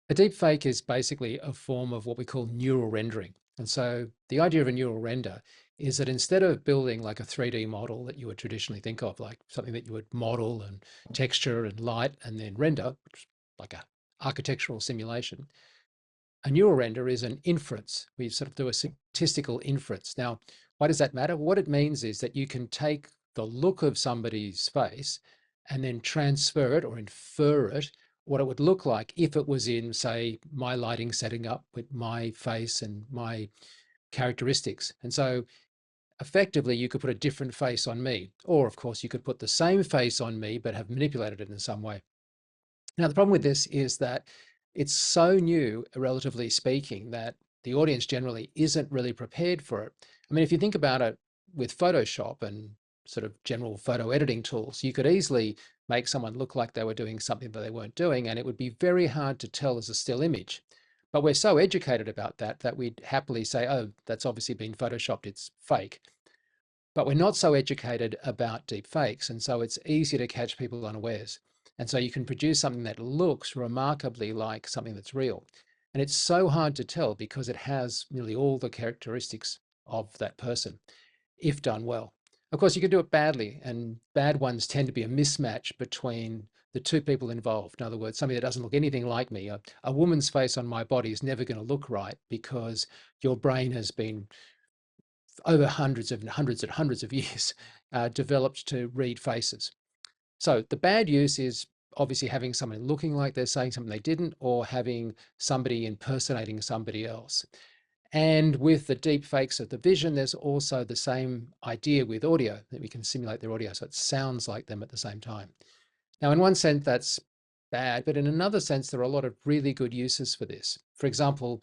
A deep fake is basically a form of what we call neural rendering. And so the idea of a neural render is that instead of building like a 3D model that you would traditionally think of, like something that you would model and texture and light and then render, which is like a architectural simulation, a neural render is an inference. We sort of do a statistical inference. Now, why does that matter? What it means is that you can take the look of somebody's face and then transfer it or infer it, what it would look like if it was in, say, my lighting setting up with my face and my characteristics. And so effectively, you could put a different face on me. Or, of course, you could put the same face on me, but have manipulated it in some way. Now, the problem with this is that it's so new, relatively speaking, that the audience generally isn't really prepared for it. I mean, if you think about it with Photoshop and sort of general photo editing tools, you could easily make someone look like they were doing something that they weren't doing, and it would be very hard to tell as a still image. But we're so educated about that that we'd happily say, oh, that's obviously been Photoshopped, it's fake. But we're not so educated about deep fakes, and so it's easier to catch people unawares. And so you can produce something that looks remarkably like something that's real. And it's so hard to tell because it has nearly all the characteristics of that person, if done well. Of course, you can do it badly, and bad ones tend to be a mismatch between the two people involved. In other words, somebody that doesn't look anything like me. A woman's face on my body is never going to look right because your brain has been over hundreds and hundreds and hundreds of years developed to read faces. So the bad use is obviously having someone looking like they're saying something they didn't, or having somebody impersonating somebody else. And with the deep fakes of the vision, there's also the same idea with audio, that we can simulate their audio so it sounds like them at the same time. Now, in one sense, that's bad, but in another sense, there are a lot of really good uses for this. For example,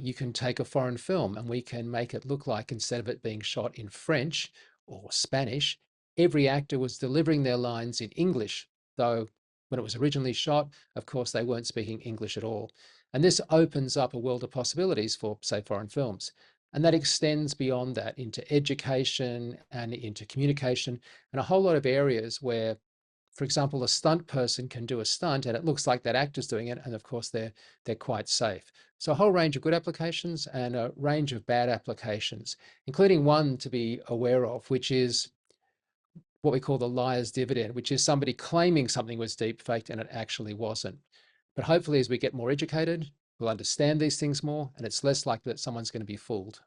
you can take a foreign film and we can make it look like, instead of it being shot in French or Spanish, every actor was delivering their lines in English, though when it was originally shot, of course, they weren't speaking English at all. And this opens up a world of possibilities for, say, foreign films. And that extends beyond that into education and into communication and a whole lot of areas where, for example, a stunt person can do a stunt and it looks like that actor's doing it, and of course they're quite safe. So a whole range of good applications and a range of bad applications, including one to be aware of, which is what we call the liar's dividend, which is somebody claiming something was deep faked and it actually wasn't. But hopefully, as we get more educated, we'll understand these things more, and it's less likely that someone's going to be fooled.